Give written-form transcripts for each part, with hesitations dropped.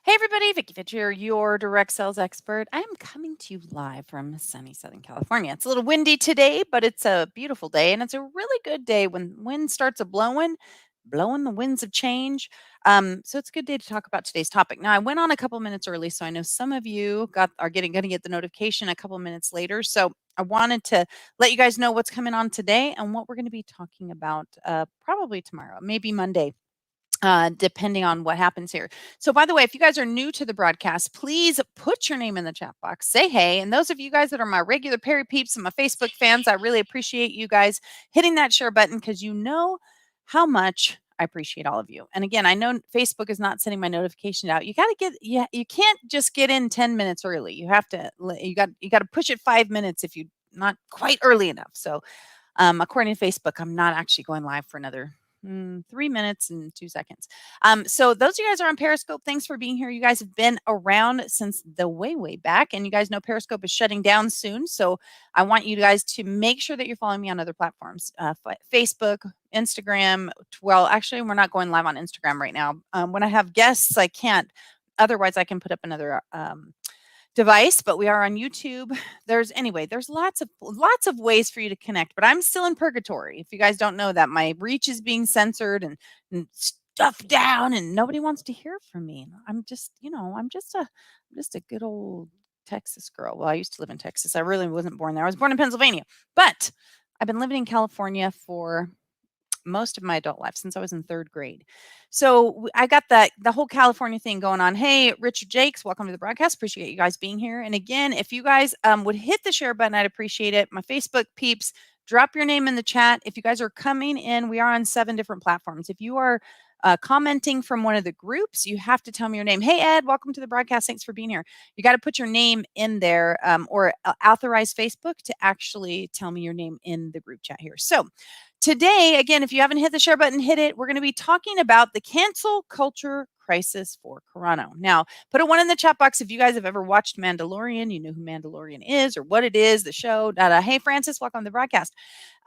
Hey everybody, Vicki Fitcher, your direct sales expert. I am coming to you live from sunny Southern California. It's a little windy today, but it's a beautiful day, and it's a really good day when wind starts a blowing the winds of change. So it's a good day to talk about today's topic. Now I went on a couple minutes early, so I know some of you are going to get the notification a couple minutes later. So I wanted to let you guys know what's coming on today and what we're going to be talking about probably tomorrow, maybe Monday, depending on what happens here. So, by the way, if you guys are new to the broadcast, please put your name in the chat box. Say hey. And those of you guys that are my regular Perry peeps and my Facebook fans, I really appreciate you guys hitting that share button because you know how much I appreciate all of you. And again, I know Facebook is not sending my notification out. You got to get, yeah, you can't just get in 10 minutes early. You have to, you got to push it 5 minutes if you not quite early enough. So, according to Facebook, I'm not actually going live for another 3 minutes and 2 seconds. So those of you guys are on Periscope, thanks for being here. You guys have been around since the way back, and you guys know Periscope is shutting down soon. So I want you guys to make sure that you're following me on other platforms, Facebook, Instagram. Well, actually, we're not going live on Instagram right now. When I have guests, I can't. Otherwise, I can put up another device, but we are on YouTube. There's lots of ways for you to connect, but I'm still in purgatory. If you guys don't know that, my reach is being censored and stuffed down, and nobody wants to hear from me. I'm just, I'm just a good old Texas girl. Well, I used to live in Texas. I really wasn't born there. I was born in Pennsylvania, but I've been living in California for most of my adult life since I was in third grade. So I got the whole California thing going on. Hey, Richard Jakes, welcome to the broadcast. Appreciate you guys being here. And again, if you guys would hit the share button, I'd appreciate it. My Facebook peeps, drop your name in the chat. If you guys are coming in, we are on 7 different platforms. If you are commenting from one of the groups, you have to tell me your name. Hey, Ed, welcome to the broadcast. Thanks for being here. You got to put your name in there or authorize Facebook to actually tell me your name in the group chat here. So today, again, if you haven't hit the share button, hit it. We're going to be talking about the cancel culture crisis for CARANO. Now, put a 1 in the chat box if you guys have ever watched Mandalorian. You know who Mandalorian is or what it is, the show. Hey, Francis, welcome to the broadcast.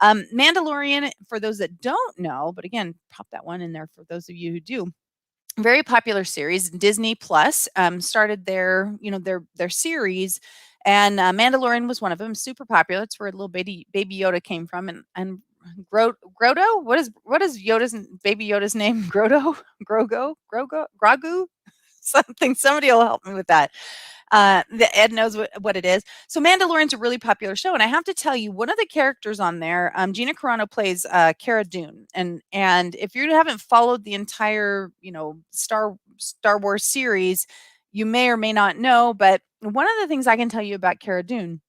Mandalorian, for those that don't know, but again, pop that 1 in there for those of you who do. Very popular series. Disney Plus started their series, and Mandalorian was one of them. Super popular. It's where little baby Yoda came from, and Grodo. What is baby Yoda's name? Grodo, Grogu, something. Somebody will help me with that. Ed knows what it is. So Mandalorian's a really popular show, and I have to tell you, one of the characters on there, Gina Carano plays Cara Dune, and if you haven't followed the entire Star Wars series, you may or may not know. But one of the things I can tell you about Cara Dune,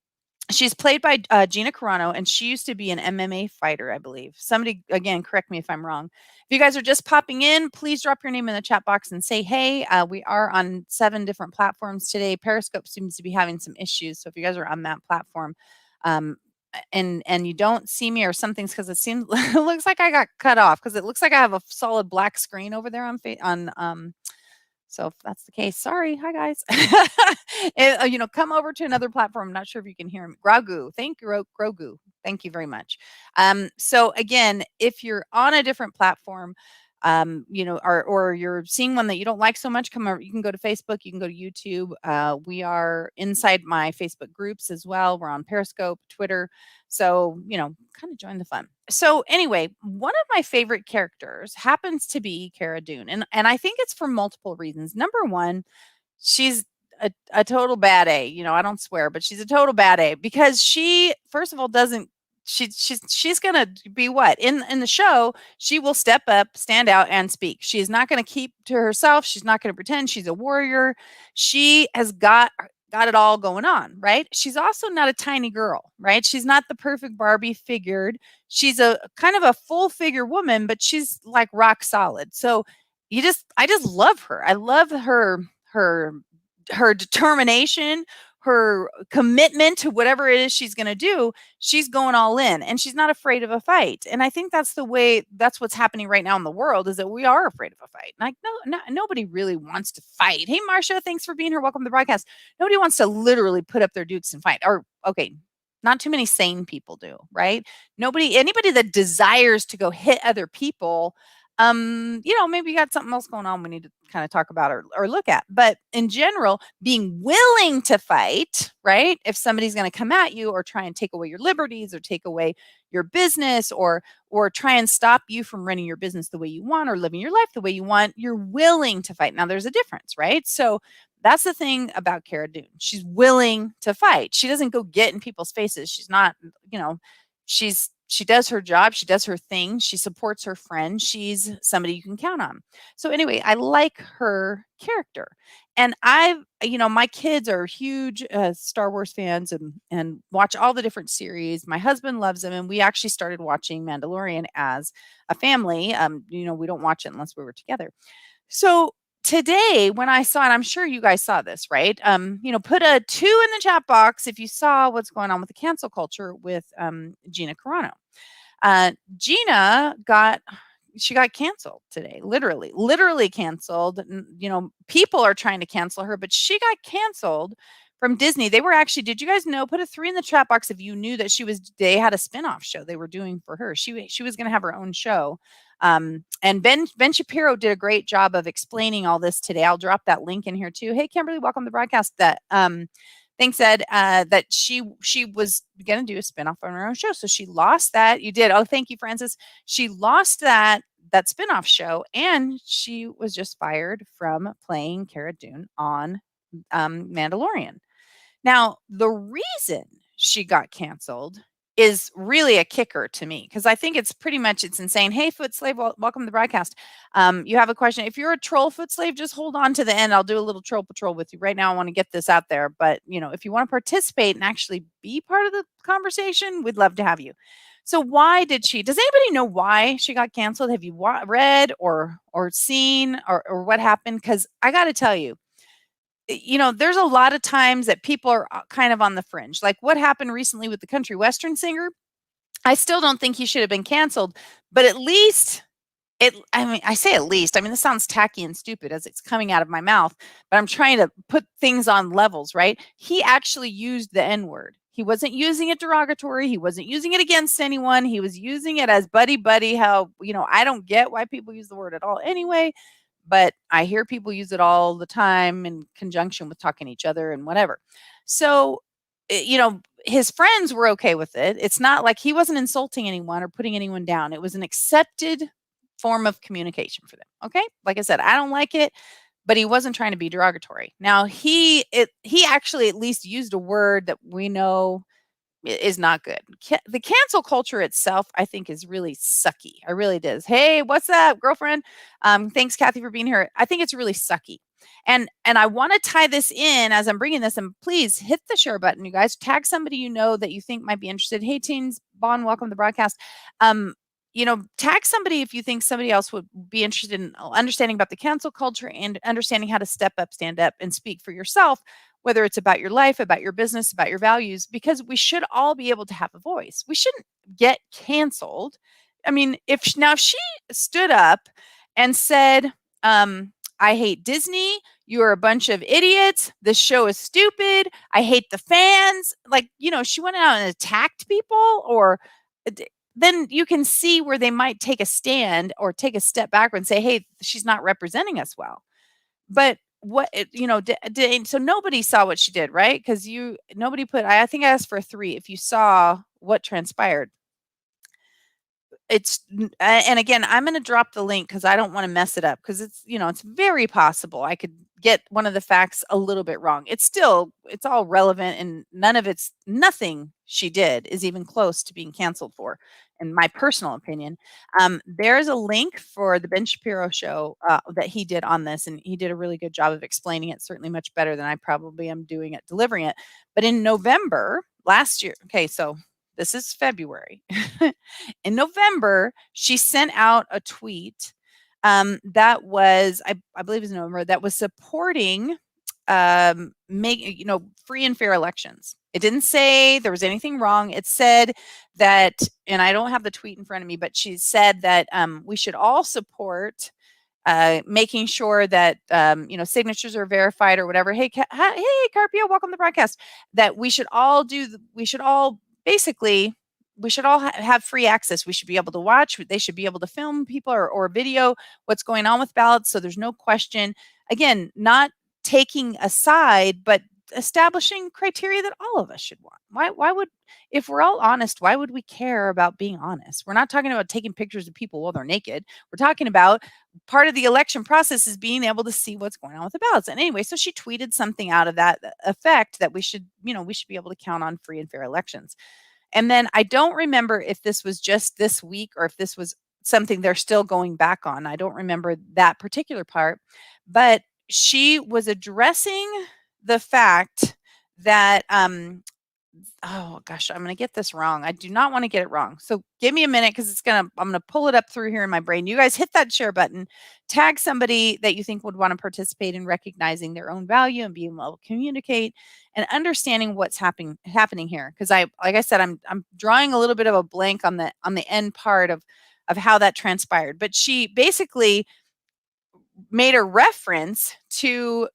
she's played by Gina Carano, and she used to be an MMA fighter, I believe. Somebody, again, correct me if I'm wrong. If you guys are just popping in, please drop your name in the chat box and say, hey, we are on 7 different platforms today. Periscope seems to be having some issues. So if you guys are on that platform and you don't see me or something's because it seems, it looks like I got cut off because it looks like I have a solid black screen over there on so if that's the case, sorry. Hi, guys. Come over to another platform. I'm not sure if you can hear me. Grogu. Thank you, Grogu. Thank you very much. So again, if you're on a different platform, or you're seeing one that you don't like so much, come over. You can go to Facebook. You can go to YouTube. We are inside my Facebook groups as well. We're on Periscope, Twitter. So, kind of join the fun. So anyway, one of my favorite characters happens to be Cara Dune. And I think it's for multiple reasons. Number one, she's a total bad A. I don't swear, but she's a total bad A because she, first of all, doesn't she's gonna be what in the show. She will step up, stand out, and speak. She is not going to keep to herself. She's not going to pretend she's a warrior. She has got it all going on, right? She's also not a tiny girl, right? She's not the perfect Barbie figured. She's a kind of a full figure woman, but she's like rock solid. So I just love her. I love her determination, her commitment to whatever it is she's going to do. She's going all in, and she's not afraid of a fight. And I think that's what's happening right now in the world, is that we are afraid of a fight. Like, nobody really wants to fight. Hey, Marcia, thanks for being here. Welcome to the broadcast. Nobody wants to literally put up their dukes and fight. Or, okay, not too many sane people do, right? Anybody that desires to go hit other people, Maybe you got something else going on we need to kind of talk about or look at. But in general, being willing to fight, right? If somebody's going to come at you or try and take away your liberties or take away your business or try and stop you from running your business the way you want or living your life the way you want, you're willing to fight. Now there's a difference, right? So that's the thing about Cara Dune. She's willing to fight. She doesn't go get in people's faces. She's not, she does her job, she does her thing, she supports her friend, she's somebody you can count on. So anyway, I like her character. And my kids are huge Star Wars fans and watch all the different series. My husband loves them, and we actually started watching Mandalorian as a family. We don't watch it unless we were together. So today, when I saw it, I'm sure you guys saw this, right? Put a 2 in the chat box if you saw what's going on with the cancel culture with Gina Carano. Gina got canceled today, literally canceled. People are trying to cancel her, but she got canceled from Disney. They were actually, did you guys know, put a 3 in the chat box if you knew that they had a spinoff show they were doing for her. She was going to have her own show. And Ben Shapiro did a great job of explaining all this today. I'll drop that link in here too. Hey, Kimberly, welcome to the broadcast. Thanks, Ed, that she was going to do a spinoff on her own show. So she lost that. You did. Oh, thank you, Francis. She lost that spinoff show, and she was just fired from playing Cara Dune on Mandalorian. Now, the reason she got canceled is really a kicker to me because I think it's insane. Hey, Foot Slave, welcome to the broadcast. You have a question. If you're a troll Foot Slave, just hold on to the end. I'll do a little troll patrol with you. Right now, I want to get this out there. But, if you want to participate and actually be part of the conversation, we'd love to have you. So why does anybody know why she got canceled? Have you read or seen or what happened? Because I got to tell you, there's a lot of times that people are kind of on the fringe. Like what happened recently with the country western singer. I still don't think he should have been canceled, but at least I say at least, this sounds tacky and stupid as it's coming out of my mouth, but I'm trying to put things on levels, right? He actually used the N-word. He wasn't using it derogatory. He wasn't using it against anyone. He was using it as buddy, how, I don't get why people use the word at all anyway, but I hear people use it all the time in conjunction with talking to each other and whatever. So, his friends were okay with it. It's not like he wasn't insulting anyone or putting anyone down. It was an accepted form of communication for them. Okay. Like I said, I don't like it, but he wasn't trying to be derogatory. Now he actually at least used a word that we know is not good. The cancel culture itself, I think, is really sucky. I really does. Hey, what's up, girlfriend? Thanks, Kathy, for being here. I think it's really sucky. And I want to tie this in as I'm bringing this, and please hit the share button, you guys. Tag somebody you know that you think might be interested. Hey, teens, Bon, welcome to the broadcast. Tag somebody if you think somebody else would be interested in understanding about the cancel culture and understanding how to step up, stand up, and speak for yourself, whether it's about your life, about your business, about your values, because we should all be able to have a voice. We shouldn't get canceled. If she stood up and said, I hate Disney, you're a bunch of idiots, this show is stupid, I hate the fans, she went out and attacked people, or then you can see where they might take a stand or take a step backward and say, hey, she's not representing us well. But so nobody saw what she did, right? Because nobody put, I think I asked for a 3 if you saw what transpired. And again, I'm going to drop the link because I don't want to mess it up, because it's very possible I could get one of the facts a little bit wrong. It's all relevant, and nothing she did is even close to being canceled for, in my personal opinion. There's a link for the Ben Shapiro show that he did on this, and he did a really good job of explaining it, certainly much better than I probably am doing at delivering it. But in November last year, okay, so this is February. In November, she sent out a tweet that was, I believe it was November, that was supporting free and fair elections. It didn't say there was anything wrong. It said that, and I don't have the tweet in front of me, but she said that we should all support making sure that signatures are verified or whatever. Hey, Carpio, welcome to the broadcast. That we should all basically have free access. We should be able to watch. They should be able to film people or video what's going on with ballots, so there's no question. Again, not taking a side, but establishing criteria that all of us should want. Why would, if we're all honest, why would we care about being honest? We're not talking about taking pictures of people while they're naked. We're talking about part of the election process is being able to see what's going on with the ballots. And anyway, so she tweeted something out of that effect, that we should be able to count on free and fair elections. And then I don't remember if this was just this week or if this was something they're still going back on. I don't remember that particular part, but she was addressing the fact that oh gosh, I'm going to get this wrong. I do not want to get it wrong. So give me a minute, because I'm going to pull it up through here in my brain. You guys hit that share button, tag somebody that you think would want to participate in recognizing their own value and being able to communicate and understanding what's happening here. Because like I said, I'm drawing a little bit of a blank on the end part of how that transpired. But she basically made a reference to,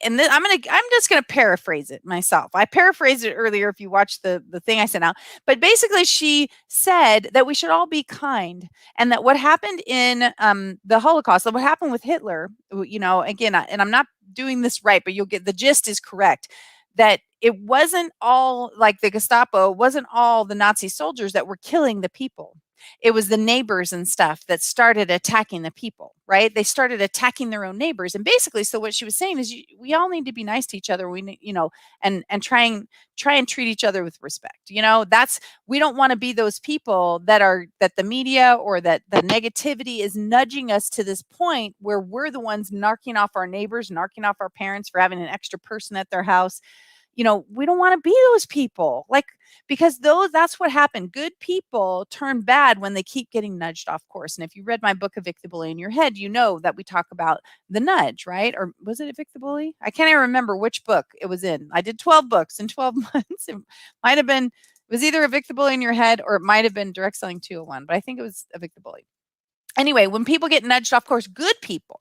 and then I'm just gonna paraphrase it myself. I paraphrased it earlier if you watched the thing I sent out. But basically, she said that we should all be kind, and that what happened in the Holocaust, what happened with Hitler, again, and I'm not doing this right, but you'll get the gist is correct. That it wasn't all like the Gestapo, wasn't all the Nazi soldiers that were killing the people. It was the neighbors and stuff that started attacking the people, right? They started attacking their own neighbors. And basically, so what she was saying is we all need to be nice to each other. We need, and try and treat each other with respect. We don't want to be those people that the media or that the negativity is nudging us to this point where we're the ones narking off our neighbors, narking off our parents for having an extra person at their house. We don't want to be those people, because that's what happened. Good people turn bad when they keep getting nudged off course. And if you read my book, Evict the Bully in Your Head, you know that we talk about the nudge, right? Or was it Evict the Bully? I can't even remember which book it was in. I did 12 books in 12 months. It might have been, it was either Evict the Bully in Your Head or it might have been Direct Selling 201, but I think it was Evict the Bully. Anyway, when people get nudged off course, good people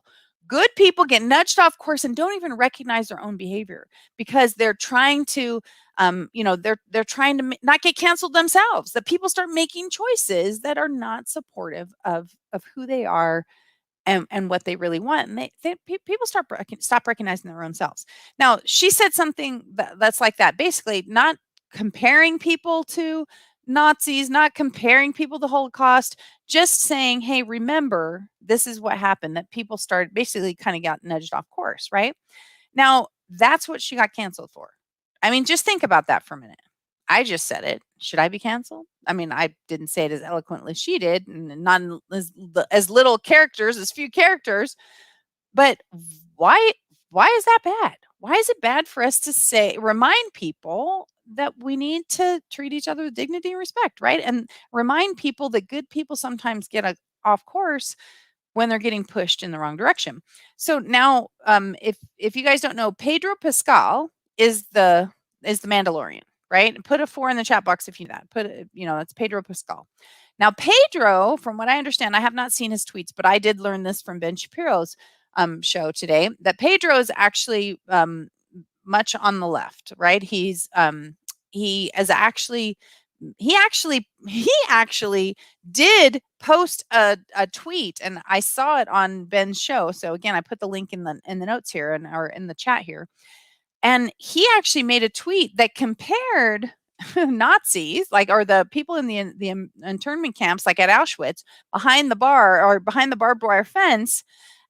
get nudged off course and don't even recognize their own behavior, because they're trying to they're trying to not get canceled themselves. That people start making choices that are not supportive of who they are and what they really want, and people stop recognizing their own selves. Now, she said something that's like that, basically not comparing people to Nazis, not comparing people to Holocaust, just saying, hey, remember, this is what happened, that people started basically kind of got nudged off course, right? Now, that's what she got canceled for. I mean, just think about that for a minute. I just said it. Should I be canceled? I mean, I didn't say it as eloquently as she did, and not as little characters, as few characters. But why is that bad? Why is it bad for us to remind people that we need to treat each other with dignity and respect, right? And remind people that good people sometimes get off course when they're getting pushed in the wrong direction. So now, if you guys don't know, Pedro Pascal is the Mandalorian, right? Put a 4 in the chat box if you know that. That's Pedro Pascal. Now, Pedro, from what I understand, I have not seen his tweets, but I did learn this from Ben Shapiro's show today, that Pedro is actually much on the left, right? He actually did post a tweet, and I saw it on Ben's show. So again, I put the link in the notes here or in the chat here. And he actually made a tweet that compared Nazis, or the people in the internment camps, like at Auschwitz, behind the barbed wire fence,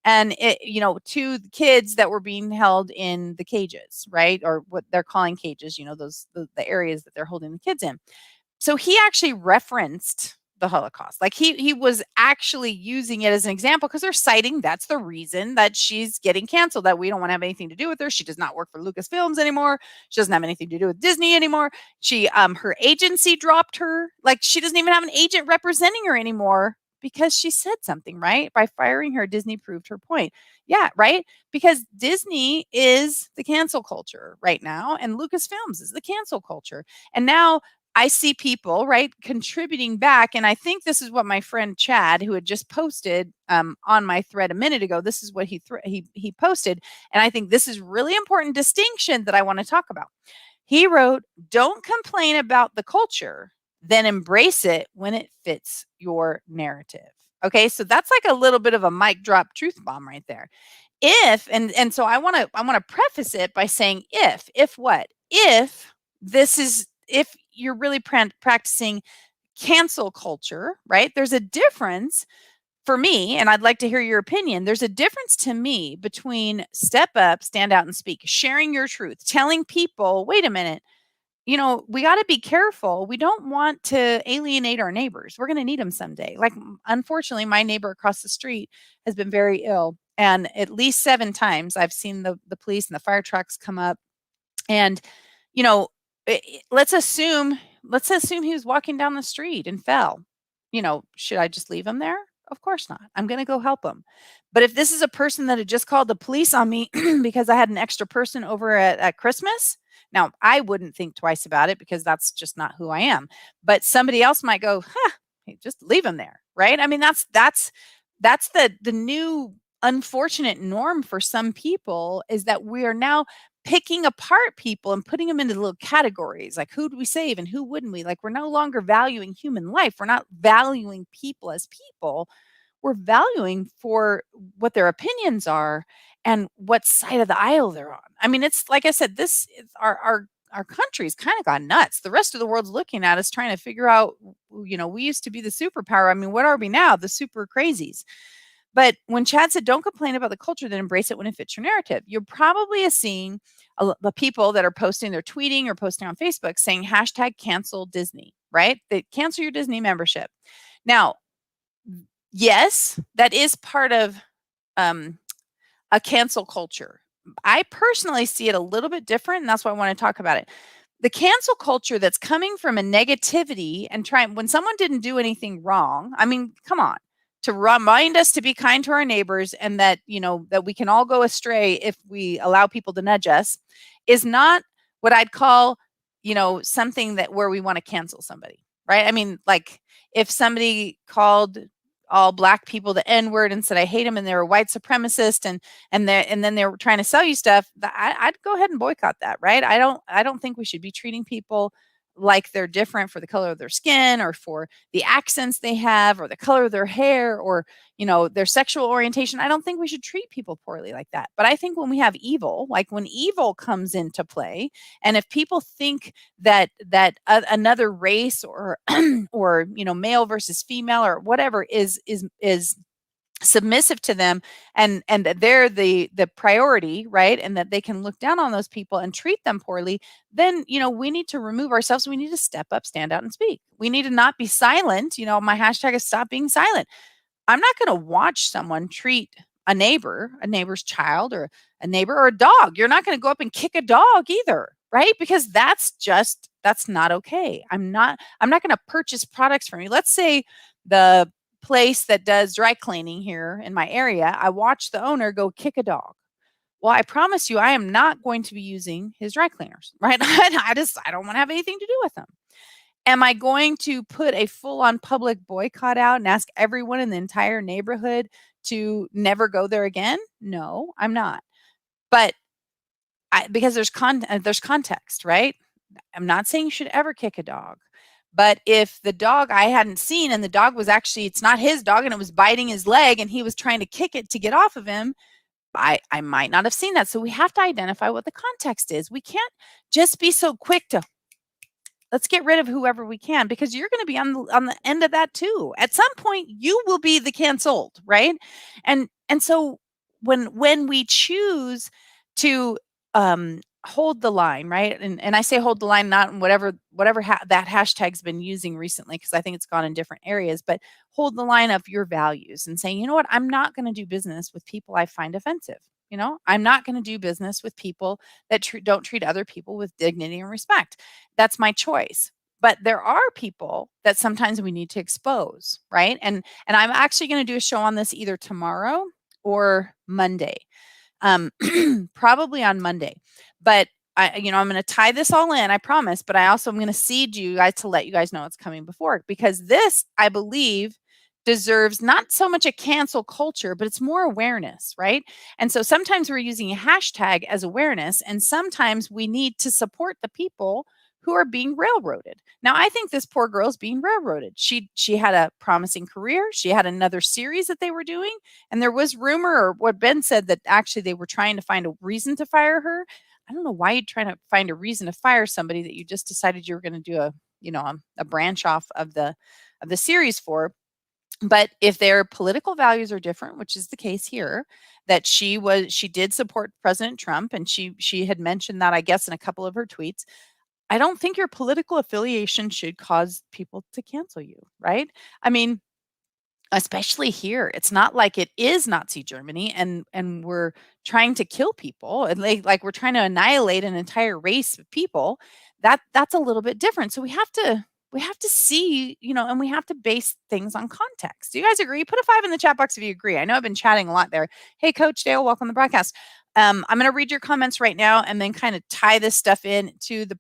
and to the kids that were being held in the cages, right? Or what they're calling cages, the areas that they're holding the kids in. So he actually referenced the Holocaust. Like he was actually using it as an example, because they're citing that's the reason that she's getting canceled, that we don't want to have anything to do with her. She does not work for Lucasfilms anymore. She doesn't have anything to do with Disney anymore. She her agency dropped her. Like, she doesn't even have an agent representing her anymore because she said something, right? By firing her, Disney proved her point. Yeah, right? Because Disney is the cancel culture right now, and Lucasfilms is the cancel culture. And now I see people, right, contributing back. And I think this is what my friend Chad, who had just posted on my thread a minute ago, this is what he posted. And I think this is really important distinction that I want to talk about. He wrote, don't complain about the culture, then embrace it when it fits your narrative. Okay, so that's like a little bit of a mic drop truth bomb right there. If and so I want to preface it by saying if what? If this is if you're really practicing cancel culture, right? There's a difference for me, and I'd like to hear your opinion. There's a difference to me between step up, stand out and speak, sharing your truth, telling people, wait a minute, we got to be careful. We don't want to alienate our neighbors. We're going to need them someday. Like, unfortunately, my neighbor across the street has been very ill. And at least 7 times I've seen the police and the fire trucks come up. And, you know, let's assume he was walking down the street and fell. Should I just leave him there? Of course not. I'm going to go help him. But if this is a person that had just called the police on me because I had an extra person over at Christmas, now I wouldn't think twice about it because that's just not who I am. But somebody else might go, hey, just leave him there, right? I mean, that's the new unfortunate norm for some people, is that we are now picking apart people and putting them into little categories, like who do we save and who wouldn't we? Like, we're no longer valuing human life. We're not valuing people as people. We're valuing for what their opinions are and what side of the aisle they're on. I mean, it's like I said, this is our country's kind of gone nuts. The rest of the world's looking at us trying to figure out, we used to be the superpower. I mean, what are we now? The super crazies. But when Chad said, don't complain about the culture, then embrace it when it fits your narrative, you're probably seeing the people that are posting, they're tweeting or posting on Facebook saying hashtag cancel Disney, right? They cancel your Disney membership. Now, yes, that is part of a cancel culture. I personally see it a little bit different, and that's why I want to talk about it. The cancel culture that's coming from a negativity and when someone didn't do anything wrong, I mean, come on, to remind us to be kind to our neighbors and that, that we can all go astray if we allow people to nudge us, is not what I'd call, something that where we want to cancel somebody, right? I mean, like, if somebody called all Black people the N-word and said, I hate them, and they're a white supremacist, and then they're trying to sell you stuff, I'd go ahead and boycott that, right? I don't think we should be treating people like they're different for the color of their skin or for the accents they have or the color of their hair or, their sexual orientation. I don't think we should treat people poorly like that. But I think when we have evil, like when evil comes into play, and if people think that another race or or male versus female or whatever is submissive to them, and that they're the priority, right, and that they can look down on those people and treat them poorly, then we need to remove ourselves. We need to step up, stand out and speak. We need to not be silent. My hashtag is stop being silent. I'm not going to watch someone treat a neighbor's child or a neighbor or a dog. You're not going to go up and kick a dog either, right? Because that's not okay. I'm not going to purchase products from you. Let's say the place that does dry cleaning here in my area, I watched the owner go kick a dog. Well, I promise you, I am not going to be using his dry cleaners, right? I don't want to have anything to do with them. Am I going to put a full-on public boycott out and ask everyone in the entire neighborhood to never go there again? No, I'm not. But because there's context, right? I'm not saying you should ever kick a dog. But if the dog I hadn't seen and the dog was actually, it's not his dog and it was biting his leg and he was trying to kick it to get off of him, I might not have seen that. So we have to identify what the context is. We can't just be so quick to, let's get rid of whoever we can, because you're going to be on the end of that too. At some point, you will be the canceled, right? And so when we choose to hold the line, right? And I say hold the line, not in whatever that hashtag's been using recently, because I think it's gone in different areas, but hold the line of your values and saying, you know what, I'm not going to do business with people I find offensive. I'm not going to do business with people that don't treat other people with dignity and respect. That's my choice. But there are people that sometimes we need to expose, right? And I'm actually going to do a show on this either tomorrow or Monday. Probably on Monday. But I'm going to tie this all in, I promise, but I also am going to seed you guys to let you guys know it's coming before, because this, I believe, deserves not so much a cancel culture, but it's more awareness, right? And so sometimes we're using a hashtag as awareness, and sometimes we need to support the people who are being railroaded. Now, I think this poor girl is being railroaded. She had a promising career. She had another series that they were doing, and there was rumor, or what Ben said, that actually they were trying to find a reason to fire her. I don't know why you'd try to find a reason to fire somebody that you just decided you were going to do a branch off of the series for. But if their political values are different, which is the case here, that she did support President Trump, and she had mentioned that, I guess, in a couple of her tweets. I don't think your political affiliation should cause people to cancel you, right? I mean, especially here, it's not like it is Nazi Germany, and we're trying to kill people, and like we're trying to annihilate an entire race of people. That's a little bit different. So we have to see, and we have to base things on context. Do you guys agree? Put a 5 in the chat box if you agree. I know I've been chatting a lot there. Hey, Coach Dale, welcome to the broadcast. I'm going to read your comments right now and then kind of tie this stuff in to the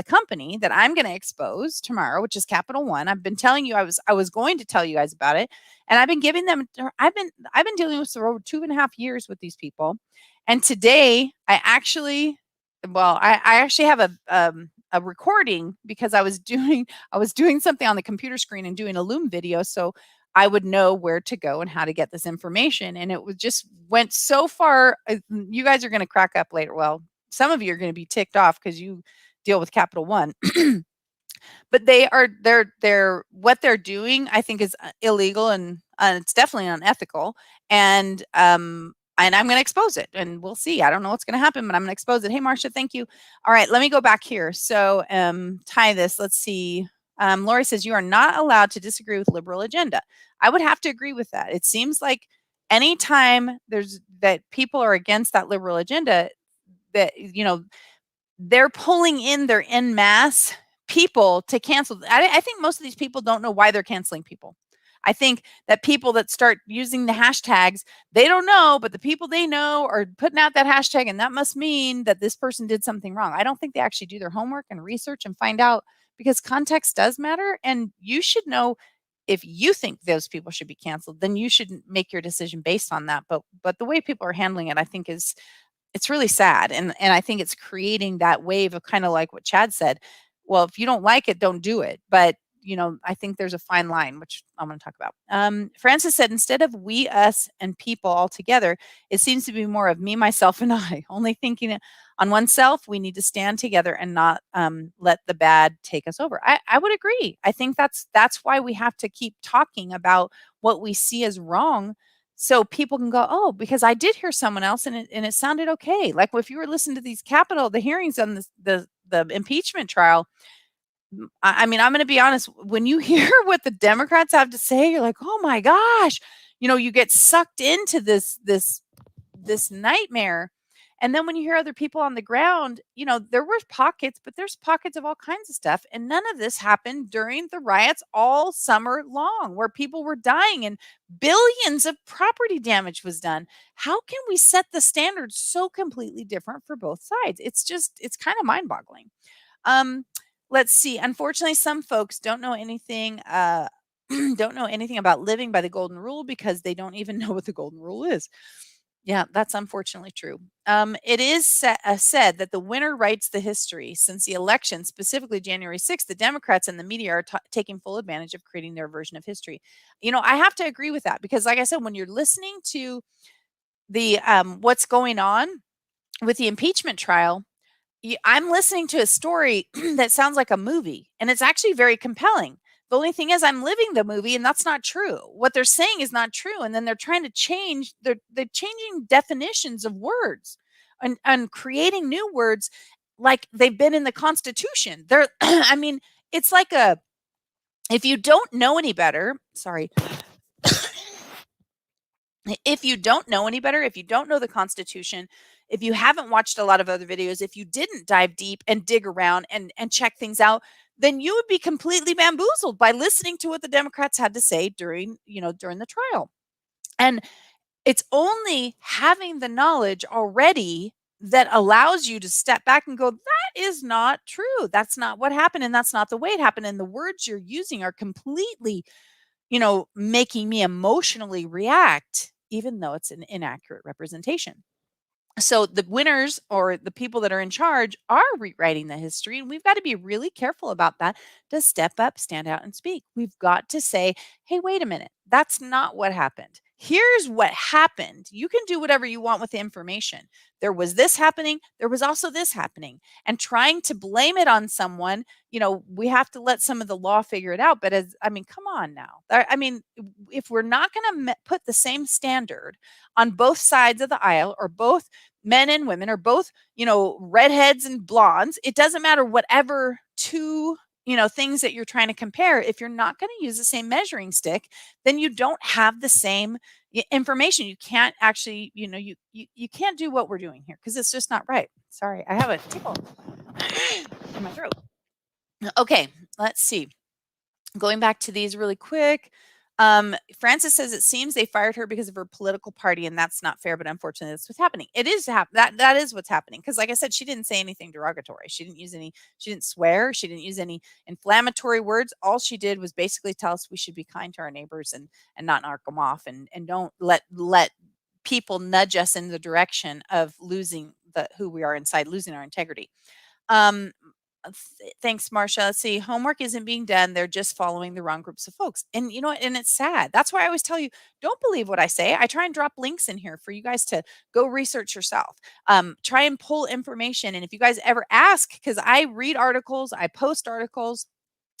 company that I'm going to expose tomorrow, which is Capital One. I've been telling you, I was going to tell you guys about it, and I've been giving them. I've been dealing with for over 2.5 years with these people, and today I actually have a recording, because I was doing something on the computer screen and doing a Loom video, so I would know where to go and how to get this information. And it was just went so far. You guys are going to crack up later. Well, some of you are going to be ticked off because you deal with Capital One. But they're what they're doing, I think, is illegal, and it's definitely unethical. And I'm going to expose it, and we'll see. I don't know what's going to happen, but I'm going to expose it. Hey, Marcia, thank you. All right, let me go back here. So tie this. Let's see. Lori says, you are not allowed to disagree with liberal agenda. I would have to agree with that. It seems like anytime that people are against that liberal agenda, that they're pulling in their en masse people to cancel. I think most of these people don't know why they're canceling people. I think that people that start using the hashtags, they don't know, but the people they know are putting out that hashtag, and that must mean that this person did something wrong. I don't think they actually do their homework and research and find out, because context does matter. And you should know, if you think those people should be canceled, then you should make your decision based on that. But the way people are handling it, I think, it's really sad. And I think it's creating that wave of, kind of like what Chad said. Well, if you don't like it, don't do it. But I think there's a fine line, which I'm going to talk about. Francis said, instead of we, us, and people all together, it seems to be more of me, myself, and I. Only thinking on oneself. We need to stand together and not let the bad take us over. I would agree. I think that's why we have to keep talking about what we see as wrong, so people can go, oh, because I did hear someone else, and it sounded okay. Like if you were listening to the hearings on the impeachment trial. I mean, I'm going to be honest. When you hear what the Democrats have to say, you're like, oh my gosh, you get sucked into this nightmare. And then when you hear other people on the ground, there were pockets, but there's pockets of all kinds of stuff. And none of this happened during the riots all summer long, where people were dying and billions of property damage was done. How can we set the standards so completely different for both sides? It's kind of mind boggling. Let's see. Unfortunately, some folks don't know anything, don't know anything about living by the golden rule, because they don't even know what the golden rule is. Yeah, that's unfortunately true. It is said that the winner writes the history. Since the election, specifically January 6th, the Democrats and the media are taking full advantage of creating their version of history. I have to agree with that, because, like I said, when you're listening to the what's going on with the impeachment trial, I'm listening to a story that sounds like a movie, and it's actually very compelling. The only thing is, I'm living the movie, and that's not true. What they're saying is not true, and then they're trying to change. They're changing definitions of words, and creating new words like they've been in the Constitution. They're, I mean, it's like if you don't know any better. Sorry. If you don't know any better, if you don't know the Constitution, if you haven't watched a lot of other videos, if you didn't dive deep and dig around and check things out, then you would be completely bamboozled by listening to what the Democrats had to say during the trial. And it's only having the knowledge already that allows you to step back and go, that is not true. That's not what happened, and that's not the way it happened. And the words you're using are completely making me emotionally react, even though it's an inaccurate representation. So the winners or the people that are in charge are rewriting the history, and we've got to be really careful about that to step up, stand out, and speak. We've got to say, hey, wait a minute, that's not what happened. Here's what happened. You can do whatever you want with the information. There was this happening, there was also this happening. And trying to blame it on someone, we have to let some of the law figure it out. But come on now. If we're not going to put the same standard on both sides of the aisle, or both men and women, or both, redheads and blondes, it doesn't matter, whatever two, things that you're trying to compare. If you're not going to use the same measuring stick, then you don't have the same information. You can't actually, you can't do what we're doing here, because it's just not right. Sorry, I have a tickle in my throat. Okay, let's see. Going back to these really quick. Francis says it seems they fired her because of her political party, and that's not fair. But unfortunately, that's what's happening. It is that is what's happening, because, like I said, she didn't say anything derogatory. She didn't use any. She didn't swear. She didn't use any inflammatory words. All she did was basically tell us we should be kind to our neighbors, and not knock them off, and don't let people nudge us in the direction of losing who we are inside, losing our integrity. Um, Thanks, Marcia. Let's see. Homework isn't being done. They're just following the wrong groups of folks. And you know what? And it's sad. That's why I always tell you, don't believe what I say. I try and drop links in here for you guys to go research yourself. Try and pull information. And if you guys ever ask, because I read articles, I post articles.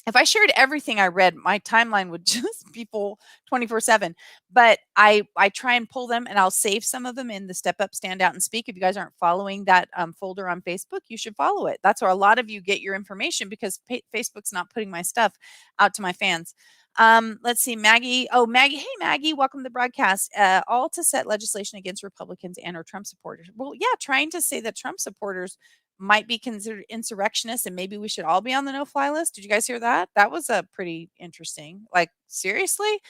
If I shared everything I read, my timeline would just be full 24/7. But I try and pull them, and I'll save some of them in the Step Up, Stand Out, and Speak. If you guys aren't following that folder on Facebook, you should follow it. That's where a lot of you get your information, because Facebook's not putting my stuff out to my fans. Let's see, Maggie. Oh, Maggie. Hey, Maggie. Welcome to the broadcast. All to set legislation against Republicans and or Trump supporters. Well, yeah, trying to say that Trump supporters might be considered insurrectionists, and maybe we should all be on the no-fly list. Did you guys hear that? That was a pretty interesting. Like, seriously?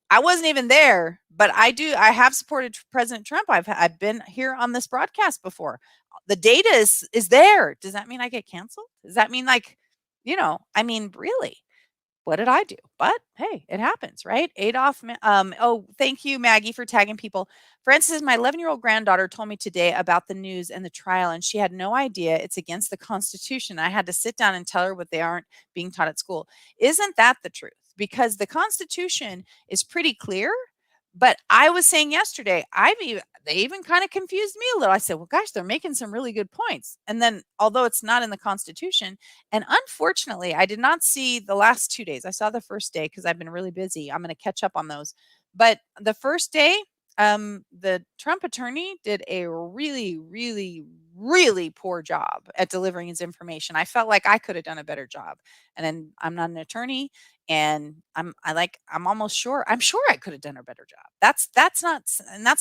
I wasn't even there, but I have supported President Trump. I've been here on this broadcast before. The data is there. Does that mean I get canceled? Does that mean, like, really? What did I do? But hey, it happens, right? Oh, thank you, Maggie, for tagging people. Francis, my 11-year-old granddaughter told me today about the news and the trial, and she had no idea it's against the Constitution. I had to sit down and tell her what they aren't being taught at school. Isn't that the truth? Because the Constitution is pretty clear. But I was saying yesterday, they even kind of confused me a little. I said, well, gosh, they're making some really good points. And then, although it's not in the Constitution, and unfortunately, I did not see the last 2 days. I saw the first day because I've been really busy. I'm going to catch up on those. But the first day, the Trump attorney did a really, really, really poor job at delivering his information. I felt like I could have done a better job. And then, I'm not an attorney, and I'm sure I could have done a better job. That's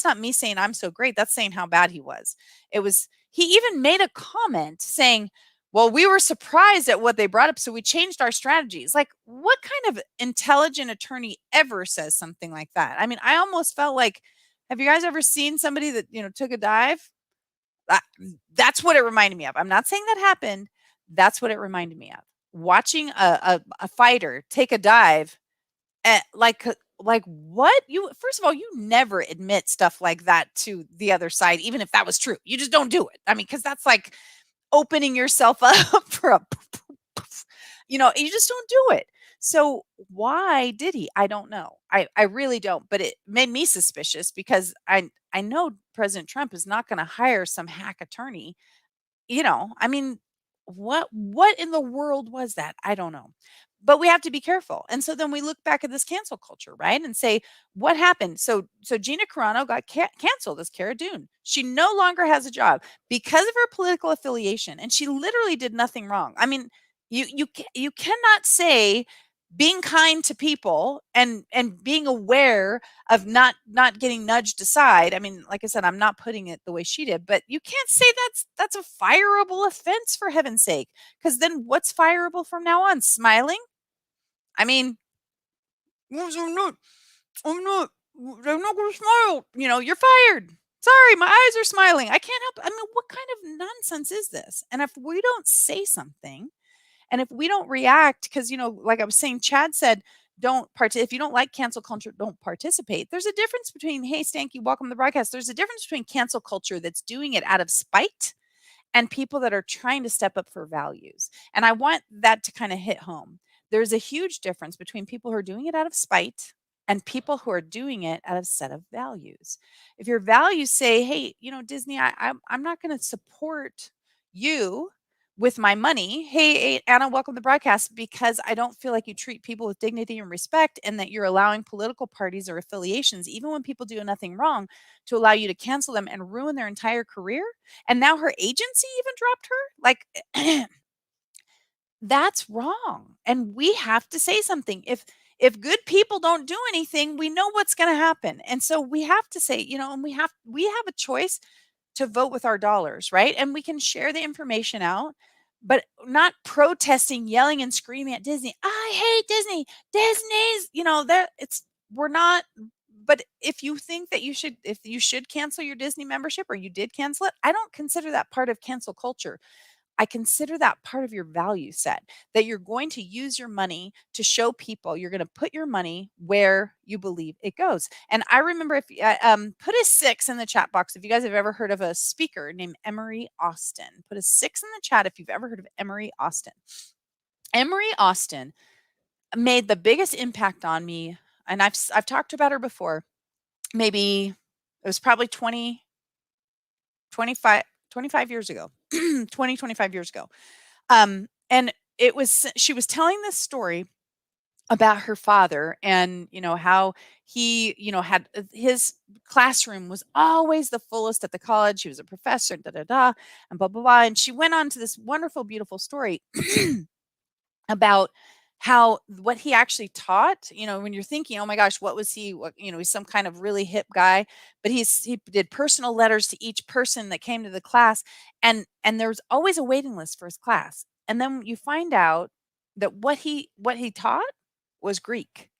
not me saying I'm so great. That's saying how bad he was. He even made a comment saying, well, we were surprised at what they brought up, so we changed our strategies. Like, what kind of intelligent attorney ever says something like that? I almost felt like, have you guys ever seen somebody that, took a dive? That that's what it reminded me of. I'm not saying that happened. That's what it reminded me of. Watching a fighter take a dive, like what? You First of all, you never admit stuff like that to the other side, even if that was true. You just don't do it. Because that's like opening yourself up for a you just don't do it. So why did he? I don't know. I really don't. But it made me suspicious, because I know President Trump is not going to hire some hack attorney. You know, I mean, what in the world was that? I don't know. But we have to be careful. And so then we look back at this cancel culture, right? And say, what happened? So Gina Carano got canceled as Cara Dune. She no longer has a job because of her political affiliation, and she literally did nothing wrong. You cannot say being kind to people and being aware of not getting nudged aside. Like I said, I'm not putting it the way she did, but you can't say that's a fireable offense, for heaven's sake, because then what's fireable from now on? Smiling? I mean, "Well, I'm not gonna smile. You're fired. Sorry, my eyes are smiling. I can't help. What kind of nonsense is this?" And if we don't say something, and if we don't react, because, like I was saying, Chad said, if you don't like cancel culture, don't participate. There's a difference between, hey, Stanky, welcome to the broadcast. There's a difference between cancel culture that's doing it out of spite and people that are trying to step up for values. And I want that to kind of hit home. There's a huge difference between people who are doing it out of spite and people who are doing it out of set of values. If your values say, hey, Disney, I'm not going to support you with my money. Hey, Anna, welcome to the broadcast, because I don't feel like you treat people with dignity and respect, and that you're allowing political parties or affiliations, even when people do nothing wrong, to allow you to cancel them and ruin their entire career. And now her agency even dropped her. Like, that's wrong. And we have to say something. If good people don't do anything, we know what's going to happen. And so we have to say, and we have a choice to vote with our dollars, right? And we can share the information out, but not protesting, yelling and screaming at Disney. I hate Disney. Disney's, there it's we're not. But if you think that if you should cancel your Disney membership, or you did cancel it, I don't consider that part of cancel culture. I consider that part of your value set, that you're going to use your money to show people, you're going to put your money where you believe it goes. And I remember, if put a 6 in the chat box if you guys have ever heard of a speaker named Emery Austin. Put a 6 in the chat if you've ever heard of Emery Austin. Emery Austin made the biggest impact on me, and I've talked about her before. Maybe it was probably 25 years ago. 25 years ago. And she was telling this story about her father, and how he had his classroom was always the fullest at the college. He was a professor, da da da, and blah blah blah. And she went on to this wonderful, beautiful story about how what he actually taught, when you're thinking, oh my gosh, what was he, he's some kind of really hip guy, but he did personal letters to each person that came to the class, and there was always a waiting list for his class. And then you find out that what he taught was Greek.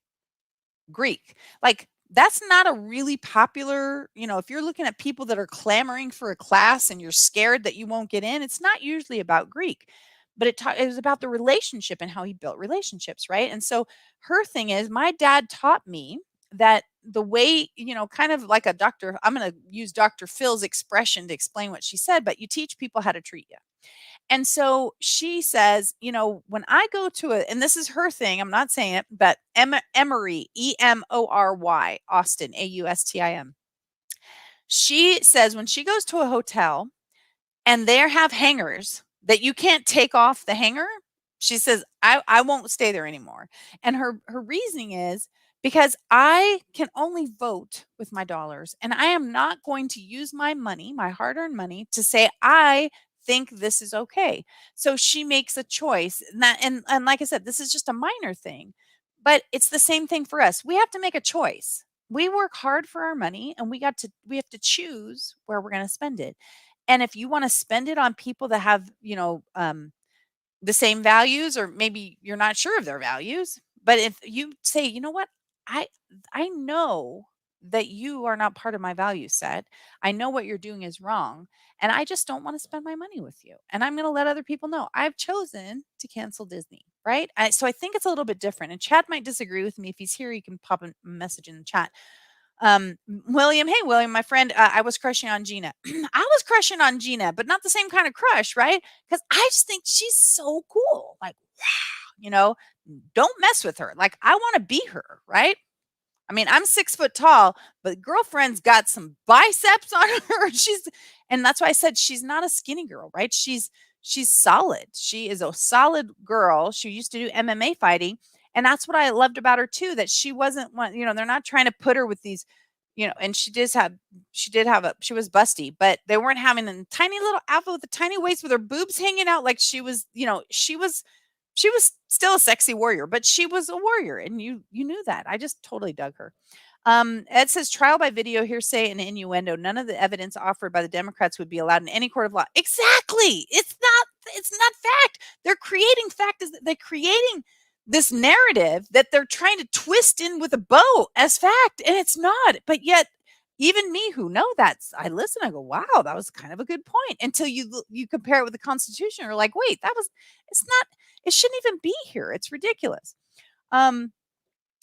Like, that's not a really popular, if you're looking at people that are clamoring for a class and you're scared that you won't get in, it's not usually about Greek. But it was about the relationship and how he built relationships, right? And so her thing is, my dad taught me that the way, kind of like a doctor, I'm going to use Dr. Phil's expression to explain what she said, but you teach people how to treat you. And so she says, when I go to and this is her thing, I'm not saying it, but Emory, Emory, Austin, Austin. She says when she goes to a hotel and they have hangers that you can't take off the hanger, she says, I won't stay there anymore. And her reasoning is, because I can only vote with my dollars, and I am not going to use my money, my hard-earned money, to say I think this is okay. So she makes a choice. And like I said, this is just a minor thing, but it's the same thing for us. We have to make a choice. We work hard for our money, and we have to choose where we're going to spend it. And if you want to spend it on people that have, the same values, or maybe you're not sure of their values, but if you say, you know what, I I know that you are not part of my value set. I know what you're doing is wrong, and I just don't want to spend my money with you. And I'm going to let other people know I've chosen to cancel Disney, right? So I think it's a little bit different. And Chad might disagree with me. If he's here, he can pop a message in the chat. William, hey William, my friend, I was crushing on Gina. I was crushing on Gina, but not the same kind of crush, right? Because I just think she's so cool. Like, wow, don't mess with her. Like, I want to be her, right? I mean, I'm 6 foot tall, but girlfriend's got some biceps on her. And that's why I said she's not a skinny girl, right? She's solid. She is a solid girl. She used to do MMA fighting. And that's what I loved about her too, that she wasn't one, they're not trying to put her with these, and she was busty, but they weren't having a tiny little outfit with a tiny waist with her boobs hanging out. Like, she was, she was still a sexy warrior, but she was a warrior, and you knew that. I just totally dug her. Ed says trial by video, hearsay, and innuendo. None of the evidence offered by the Democrats would be allowed in any court of law. Exactly. It's not fact. They're creating fact. They're creating this narrative that they're trying to twist in with a bow as fact, and it's not. But yet, even me, who know that, I listen, I go, wow, that was kind of a good point, until you compare it with the Constitution. You're like, wait, it's not, it shouldn't even be here. It's ridiculous.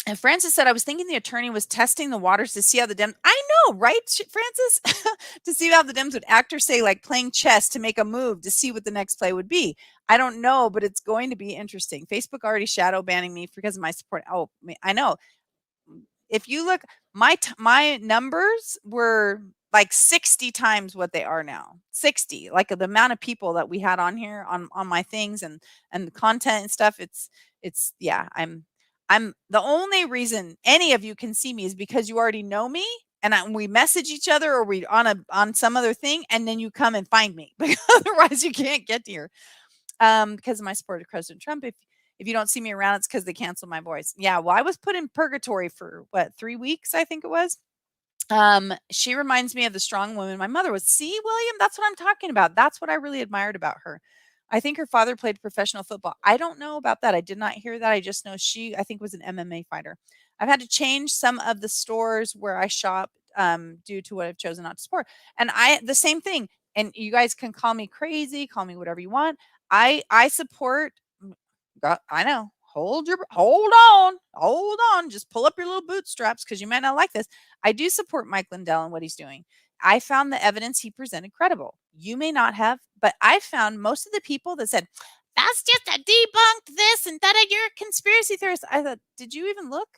And Francis said, I was thinking the attorney was testing the waters to see how the Dems, I know, right, Francis? To see how the Dems would act or say, like playing chess to make a move to see what the next play would be. I don't know, but it's going to be interesting. Facebook already shadow banning me because of my support. Oh, I know. If you look, my numbers were like 60 times what they are now. 60, like the amount of people that we had on here on my things and the content and stuff. It's yeah. I'm the only reason any of you can see me is because you already know me and we message each other or we on some other thing and then you come and find me because otherwise you can't get here. Because of my support of President Trump. If you don't see me around, it's because they canceled my voice. Yeah, well, I was put in purgatory for what 3 weeks, I think it was. She reminds me of the strong woman my mother was. See, William, that's what I'm talking about. That's what I really admired about her. I think her father played professional football. I don't know about that. I did not hear that. I just know she, I think, was an MMA fighter. I've had to change some of the stores where I shop due to what I've chosen not to support. And the same thing. And you guys can call me crazy, call me whatever you want. I support. I know. Hold on. Just pull up your little bootstraps because you might not like this. I do support Mike Lindell and what he's doing. I found the evidence he presented credible. You may not have, but I found most of the people that said, that's just a debunked this and that you're a conspiracy theorist. I thought, did you even look?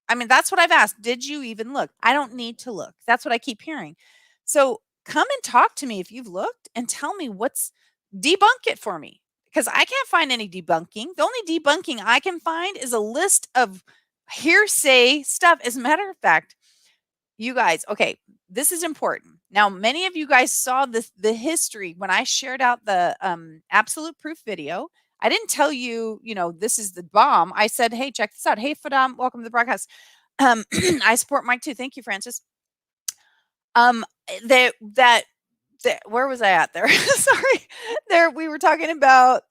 I mean, that's what I've asked. Did you even look? I don't need to look. That's what I keep hearing. So come and talk to me if you've looked and tell me debunk it for me because I can't find any debunking. The only debunking I can find is a list of hearsay stuff. As a matter of fact, you guys, okay, this is important. Now, many of you guys saw the history when I shared out the absolute proof video. I didn't tell you, this is the bomb. I said, hey, check this out. Hey, Fadam, welcome to the broadcast. I support Mike too. Thank you, Francis. That where was I at there? Sorry. There we were talking about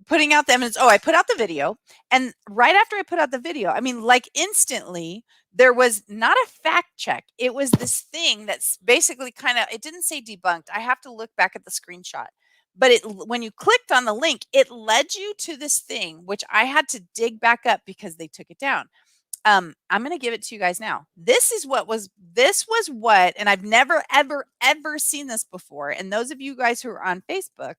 putting out the evidence. Oh, I put out the video. And right after I put out the video, I mean, like instantly, there was not a fact check. It was this thing that's basically it didn't say debunked. I have to look back at the screenshot. But when you clicked on the link, it led you to this thing, which I had to dig back up because they took it down. I'm going to give it to you guys now. This was what, and I've never, ever, ever seen this before. And those of you guys who are on Facebook,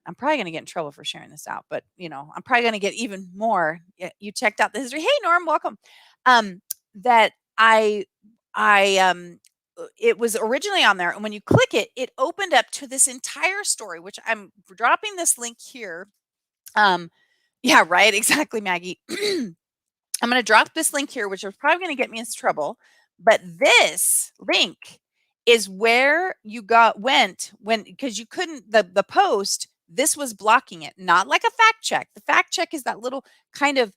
I'm probably going to get in trouble for sharing this out, but I'm probably going to get even more. You checked out the history. Hey, Norm, welcome. That it was originally on there. And when you click it, it opened up to this entire story, which I'm dropping this link here. Yeah, right. Exactly, Maggie. I'm going to drop this link here, which is probably going to get me into trouble. But this link is where you went when, because you couldn't, the post, this was blocking it, not like a fact check. The fact check is that little kind of,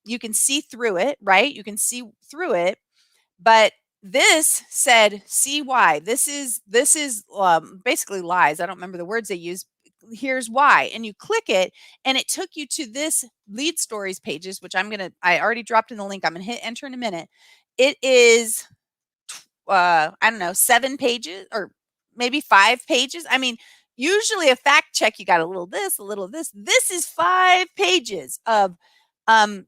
you can see through it, right? You can see through it. But this said, see why. This is basically lies. I don't remember the words they used. Here's why. And you click it and it took you to this lead stories pages, which I already dropped in the link. I'm going to hit enter in a minute. It is, I don't know, 7 pages or maybe 5 pages. I mean, usually a fact check, you got a little this, a little this. This is 5 pages of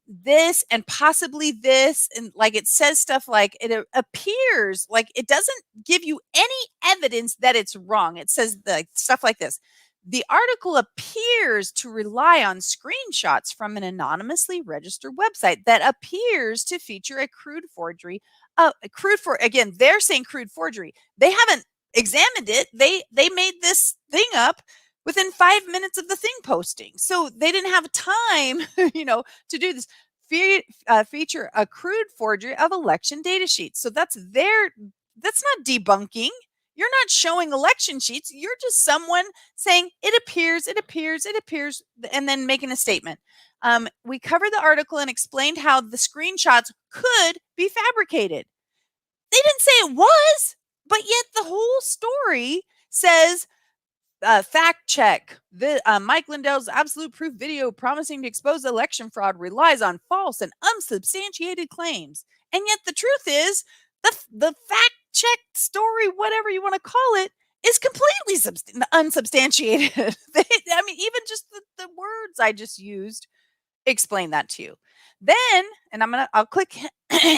this and possibly this, and like it says stuff like it appears like it doesn't give you any evidence that it's wrong. It says stuff like this. The article appears to rely on screenshots from an anonymously registered website that appears to feature a crude forgery. Again, they're saying crude forgery. They haven't examined it. They made this thing up within 5 minutes of the thing posting. So they didn't have time, to do this. Feature a crude forgery of election data sheets. So that's not debunking. You're not showing election sheets. You're just someone saying it appears, and then making a statement. We covered the article and explained how the screenshots could be fabricated. They didn't say it was, but yet the whole story says, fact check. Mike Lindell's absolute proof video promising to expose election fraud relies on false and unsubstantiated claims. And yet the truth is, the fact check story, whatever you want to call it, is completely unsubstantiated. I mean, even just the words I just used explain that to you. Then, and I'll click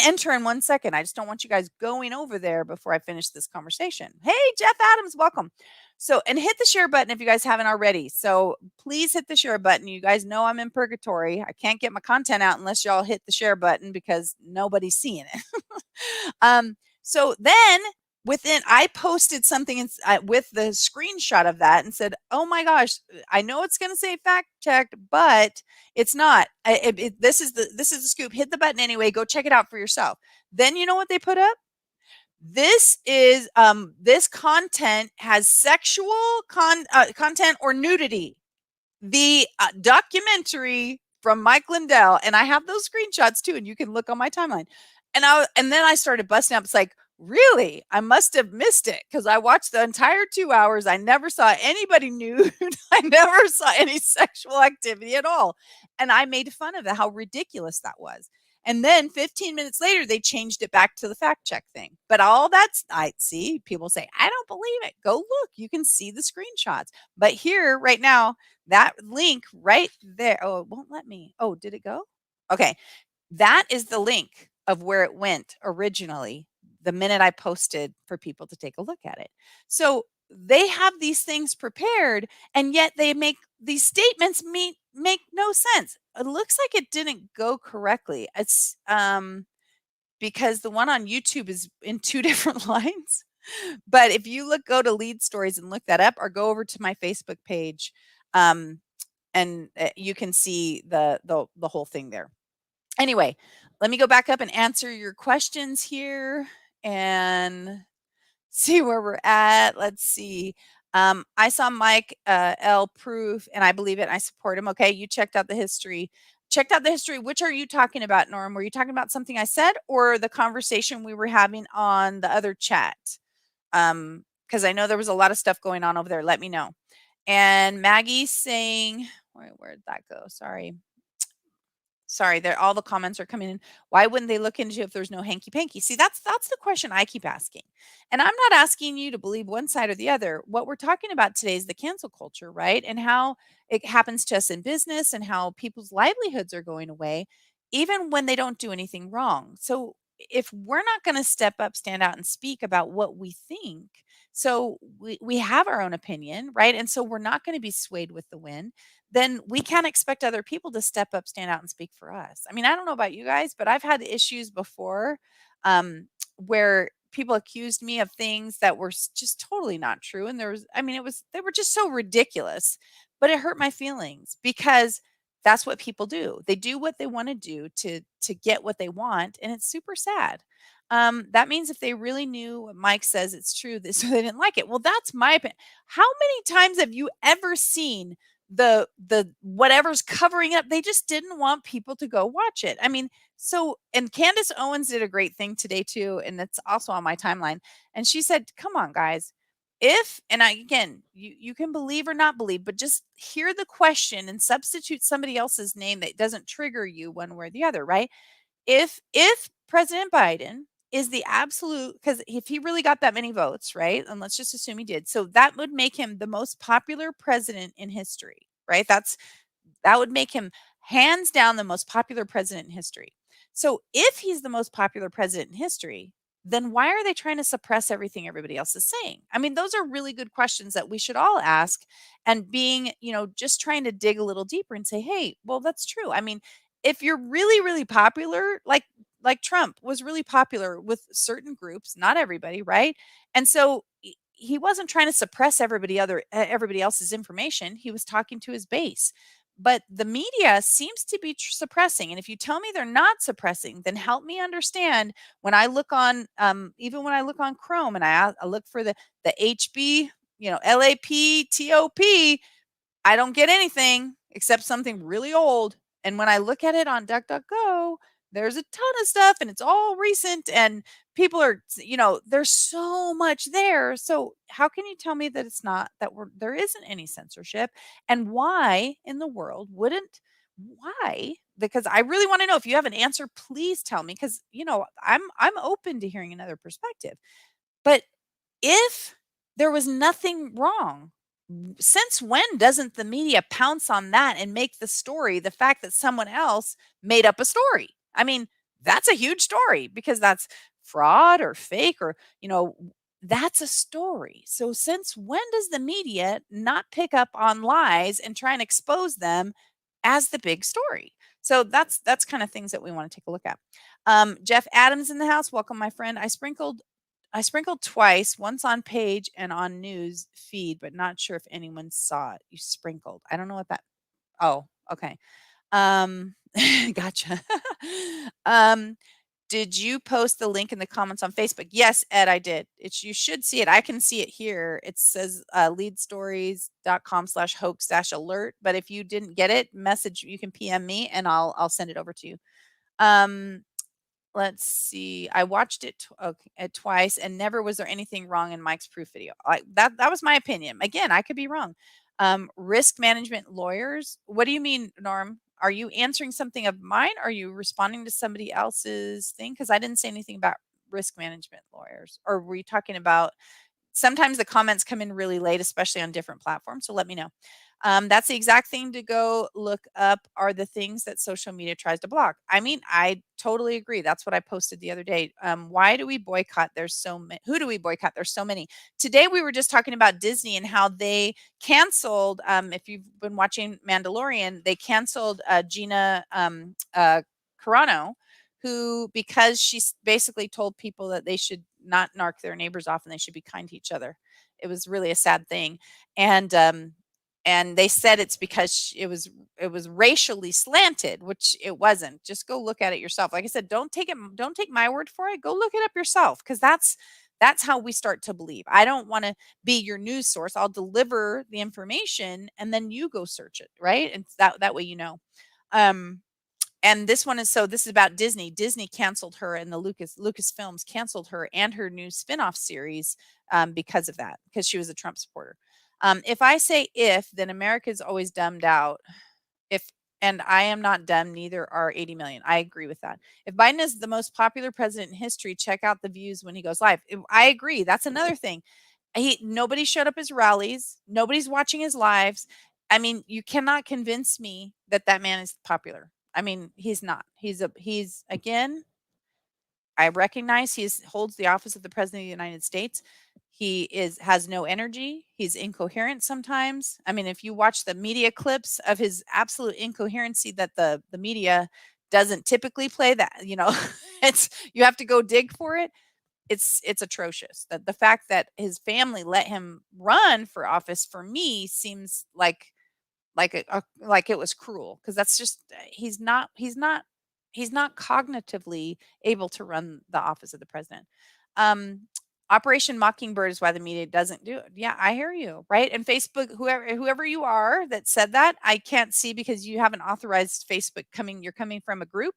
enter in 1 second. I just don't want you guys going over there before I finish this conversation. Hey, Jeff Adams, welcome. So, and hit the share button if you guys haven't already. So please hit the share button. You guys know I'm in purgatory. I can't get my content out unless y'all hit the share button because nobody's seeing it. So then within, I posted something with the screenshot of that and said, "Oh my gosh, I know it's going to say fact checked, but it's not. This is the scoop. Hit the button anyway. Go check it out for yourself." Then you know what they put up? This content has sexual content or nudity. The documentary from Mike Lindell, and I have those screenshots too, and you can look on my timeline. And then I started busting up. It's like, really? I must have missed it because I watched the entire 2 hours. I never saw anybody nude. I never saw any sexual activity at all. And I made fun of how ridiculous that was. And then 15 minutes later, they changed it back to the fact check thing. But all that's, I see people say, I don't believe it. Go look. You can see the screenshots. But here, right now, that link right there. Oh, it won't let me. Oh, did it go? Okay. That is the link of where it went originally the minute I posted for people to take a look at it. So they have these things prepared, and yet they make these statements make no sense. It looks like it didn't go correctly. It's because the one on YouTube is in 2 different lines. But if you go to lead stories and look that up, or go over to my Facebook page, and you can see the whole thing there. Anyway, let me go back up and answer your questions here and see where we're at. Let's see. I saw Mike L proof, and I believe it. I support him. Okay, you checked out the history. Checked out the history. Which are you talking about, Norm? Were you talking about something I said, or the conversation we were having on the other chat? Because I know there was a lot of stuff going on over there. Let me know. And Maggie's saying, where'd that go? Sorry, there all the comments are coming in. Why wouldn't they look into if there's no hanky panky? See, that's the question I keep asking. And I'm not asking you to believe one side or the other. What we're talking about today is the cancel culture, right? And how it happens to us in business and how people's livelihoods are going away even when they don't do anything wrong. So if we're not going to step up, stand out and speak about what we think, so we have our own opinion, right? And so we're not going to be swayed with the wind, then we can't expect other people to step up, stand out, and speak for us. I mean, I don't know about you guys, but I've had issues before where people accused me of things that were just totally not true. And they were just so ridiculous, but it hurt my feelings because that's what people do. They do what they want to do to get what they want, and it's super sad. That means if they really knew what Mike says it's true, so they didn't like it. Well, that's my opinion. How many times have you ever seen the whatever's covering up? They just didn't want people to go watch it. I mean, so, and Candace Owens did a great thing today too, and that's also on my timeline. And she said, "Come on, guys. If," and again, you can believe or not believe, but just hear the question and substitute somebody else's name that doesn't trigger you one way or the other, right? If President Biden is the absolute, because if he really got that many votes, right? And let's just assume he did. So that would make him the most popular president in history, right? That would make him hands down the most popular president in history. So if he's the most popular president in history, then why are they trying to suppress everything everybody else is saying? I mean, those are really good questions that we should all ask, and being, just trying to dig a little deeper and say, hey, well, that's true. I mean, if you're really, really popular, like Trump was really popular with certain groups, not everybody, right? And so he wasn't trying to suppress everybody else's information. He was talking to his base. But the media seems to be suppressing. And if you tell me they're not suppressing, then help me understand. When I look on, even when I look on Chrome and I look for the HB, LAPTOP, I don't get anything except something really old. And when I look at it on DuckDuckGo, there's a ton of stuff and it's all recent, and people are, there's so much there. So how can you tell me that it's not, there isn't any censorship? And why in the world why? Because I really want to know. If you have an answer, please tell me, because I'm open to hearing another perspective. But if there was nothing wrong, Since when doesn't the media pounce on that and make the story the fact that someone else made up a story? I mean, that's a huge story because that's fraud or fake or, that's a story. So since when does the media not pick up on lies and try and expose them as the big story? So that's kind of things that we want to take a look at. Jeff Adams in the house. Welcome, my friend. I sprinkled twice, once on page and on news feed, but not sure if anyone saw it. You sprinkled. I don't know what that. Oh, okay. Gotcha. um, did you post the link in the comments on Facebook? Yes, Ed, I did. You should see it. I can see it here. It says leadstories.com/hoax-alert. But if you didn't get it, message, you can PM me and I'll send it over to you. Um, Let's see. I watched it twice, and never was there anything wrong in Mike's proof video. That was my opinion. Again, I could be wrong. Risk management lawyers. What do you mean, Norm? Are you answering something of mine? Are you responding to somebody else's thing? Because I didn't say anything about risk management lawyers. Or were you talking about? Sometimes the comments come in really late, especially on different platforms. So let me know. That's the exact thing to go look up are the things that social media tries to block. I mean, I totally agree. That's what I posted the other day. Why do we boycott? There's so many. Who do we boycott? There's so many. Today we were just talking about Disney and how they canceled. If you've been watching Mandalorian, they canceled Gina Carano, who because she basically told people that they should not narc their neighbors off and they should be kind to each other. It was really a sad thing, and they said it's because it was racially slanted, which it wasn't. Just go look at it yourself. Like I said, don't take my word for it. Go look it up yourself because that's how we start to believe. I don't want to be your news source. I'll deliver the information and then you go search it, right? And that way you know. Um and this is about Disney. Disney canceled her and the Lucasfilms canceled her and her new spin-off series because of that, because she was a Trump supporter. If I say if, then America is always dumbed out. If and I am not dumb, neither are 80 million. I agree with that. If Biden is the most popular president in history, check out the views when he goes live. I agree. That's another thing. Nobody showed up his rallies. Nobody's watching his lives. I mean, you cannot convince me that that man is popular. I mean, he's not. He's again, I recognize holds the office of the president of the United States. Has no energy. He's incoherent sometimes. I mean, if you watch the media clips of his absolute incoherency that the media doesn't typically play, that it's you have to go dig for it. It's atrocious. That the fact that his family let him run for office for me seems like it was cruel because that's just he's not cognitively able to run the office of the president. Um, Operation Mockingbird is why the media doesn't do it. Yeah, I hear you, right? And Facebook, whoever you are that said that, I can't see because you haven't authorized Facebook coming. You're coming from a group,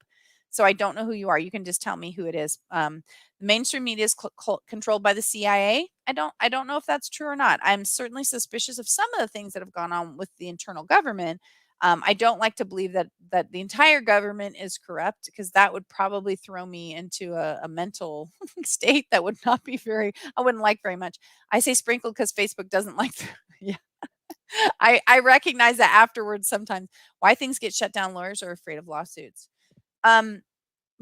so I don't know who you are. You can just tell me who it is. The mainstream media is controlled by the CIA. I don't know if that's true or not. I'm certainly suspicious of some of the things that have gone on with the internal government. I don't like to believe that the entire government is corrupt because that would probably throw me into a mental state that would not be I wouldn't like very much. I say sprinkled because Facebook doesn't like. Yeah, I recognize that afterwards sometimes. Why things get shut down? Lawyers are afraid of lawsuits. Um,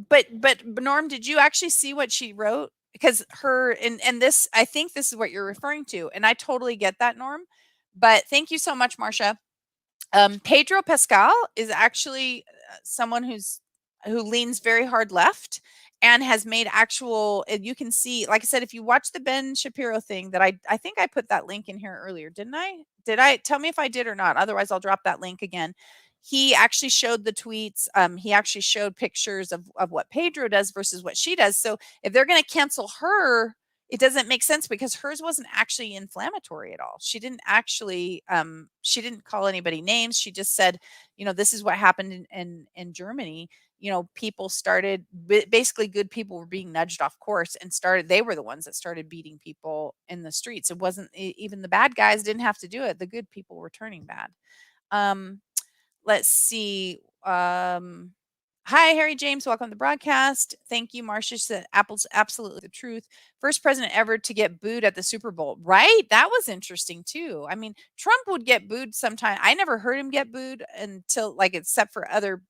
but Norm, did you actually see what she wrote? Because and this, I think this is what you're referring to, and I totally get that, Norm. But thank you so much, Marcia. Pedro Pascal is actually someone who leans very hard left and has made actual. You can see, like I said, if you watch the Ben Shapiro thing, that I think I put that link in here earlier, didn't I? Did I? Tell me if I did or not. Otherwise, I'll drop that link again. He actually showed the tweets. He actually showed pictures of what Pedro does versus what she does. So if they're going to cancel her, it doesn't make sense because hers wasn't actually inflammatory at all. She didn't call anybody names. She just said, this is what happened in Germany. People started basically good people were being nudged off course and they were the ones that started beating people in the streets. It wasn't even the bad guys didn't have to do it. The good people were turning bad. Let's see. Hi, Harry James. Welcome to the broadcast. Thank you, Marcia. Said Apple's absolutely the truth. First president ever to get booed at the Super Bowl. Right? That was interesting too. I mean, Trump would get booed sometime. I never heard him get booed until like except for other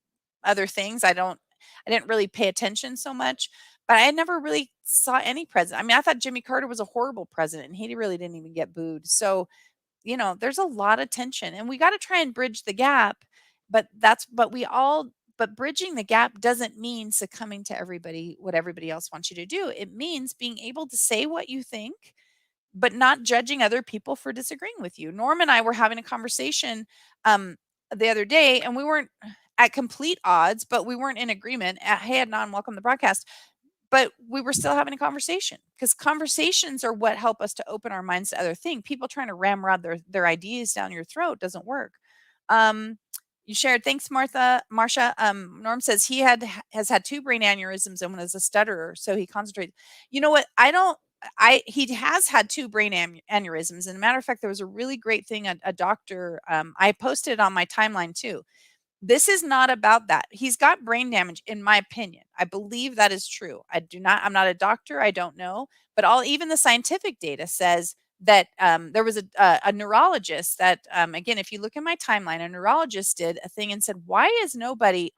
things. I didn't really pay attention so much, but I never really saw any president. I mean, I thought Jimmy Carter was a horrible president and he really didn't even get booed. So there's a lot of tension and we got to try and bridge the gap. But bridging the gap doesn't mean succumbing to what everybody else wants you to do. It means being able to say what you think, but not judging other people for disagreeing with you. Norm and I were having a conversation the other day, and we weren't at complete odds, but we weren't in agreement. Hey, Adnan, welcome to the broadcast. But we were still having a conversation because conversations are what help us to open our minds to other things. People trying to ramrod their ideas down your throat doesn't work. Um, you shared, thanks, Marcia. Norm says has had two brain aneurysms and was a stutterer, so he concentrates. You know what? I don't. I He has had two brain aneurysms. And a matter of fact, there was a really great thing a doctor. I posted on my timeline too. This is not about that. He's got brain damage, in my opinion. I believe that is true. I'm not a doctor. I don't know. But even the scientific data says that there was a neurologist that, again, if you look at my timeline, a neurologist did a thing and said, why is nobody,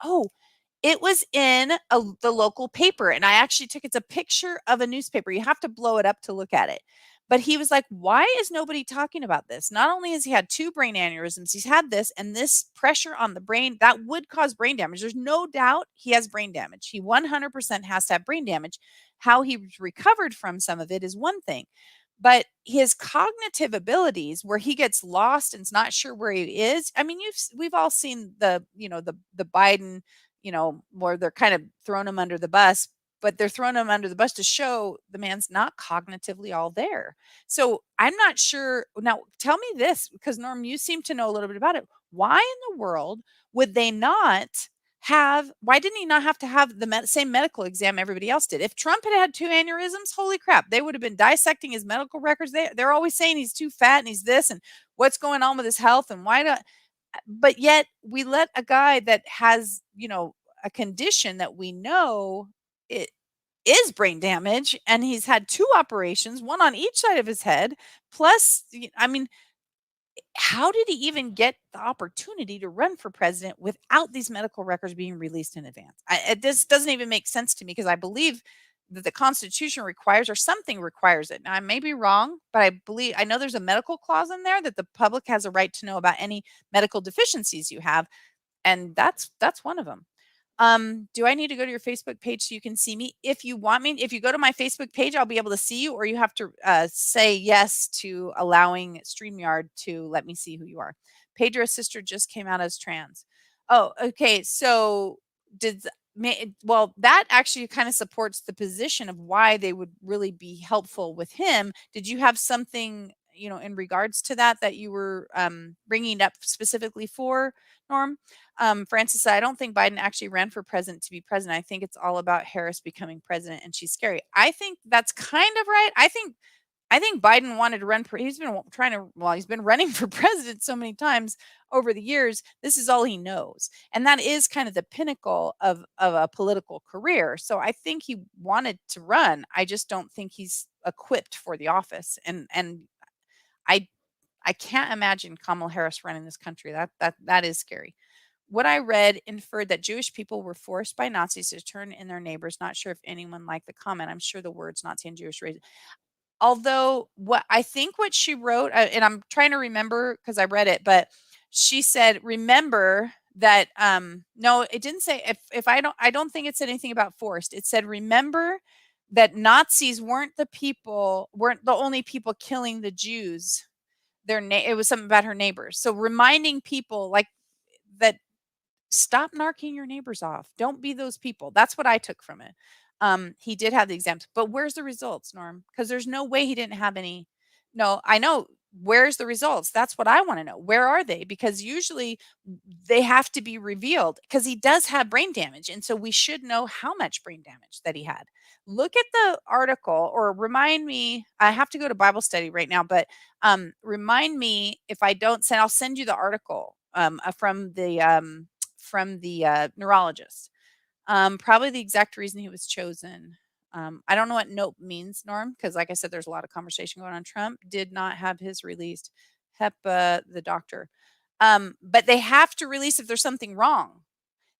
it was in the local paper. And I actually it's a picture of a newspaper. You have to blow it up to look at it. But he was like, why is nobody talking about this? Not only has he had two brain aneurysms, he's had this, and this pressure on the brain that would cause brain damage. There's no doubt he has brain damage. He 100% has to have brain damage. How he recovered from some of it is one thing. But his cognitive abilities, where he gets lost and is not sure where he is. I mean, we've all seen the Biden, where they're kind of throwing him under the bus, but they're throwing him under the bus to show the man's not cognitively all there. So I'm not sure. Now, tell me this, because Norm, you seem to know a little bit about it. Why in the world would they not why didn't he not have to have the same medical exam everybody else did? If Trump had had two aneurysms, holy crap, they would have been dissecting his medical records. They're always saying he's too fat and he's this and what's going on with his health and why not. But yet we let a guy that has, a condition that we know it is brain damage, and he's had two operations, one on each side of his head. Plus, I mean, how did he even get the opportunity to run for president without these medical records being released in advance? This doesn't even make sense to me, because I believe that the Constitution requires, or something requires it. Now, I may be wrong, but I know there's a medical clause in there that the public has a right to know about any medical deficiencies you have, and that's one of them. Do I need to go to your Facebook page so you can see me? If you want me, if you go to my Facebook page, I'll be able to see you, or you have to say yes to allowing StreamYard to let me see who you are. Pedro's sister just came out as trans. Oh, okay. So well, that actually kind of supports the position of why they would really be helpful with him. Did you have something, in regards to that you were bringing up specifically for Norm? Francis said, I don't think Biden actually ran for president to be president. I think it's all about Harris becoming president, and she's scary. I think that's kind of right. I think Biden wanted to run. He's been running for president so many times over the years. This is all he knows. And that is kind of the pinnacle of a political career. So I think he wanted to run. I just don't think he's equipped for the office. And I I can't imagine Kamala Harris running this country. That is scary. What I read inferred that Jewish people were forced by Nazis to turn in their neighbors. Not sure if anyone liked the comment. I'm sure the words Nazi and Jewish race. Although what she wrote, and I'm trying to remember because I read it, but she said, remember that, no, it didn't say, if I don't think it said anything about forced. It said, remember that Nazis weren't the only people killing the Jews. It was something about her neighbors. So reminding people like that, stop narking your neighbors off. Don't be those people. That's what I took from it. He did have the exams, but where's the results, Norm? Because there's no way he didn't have any. No, I know. Where's the results? That's what I want to know. Where are they? Because usually they have to be revealed, because he does have brain damage. And so we should know how much brain damage that he had. Look at the article, or remind me. I have to go to Bible study right now, but remind me if I don't send, I'll send you the article from the neurologist. Probably the exact reason he was chosen. I don't know what nope means, Norm, because like I said, there's a lot of conversation going on. Trump did not have his released. HEPA, the doctor. But they have to release if there's something wrong.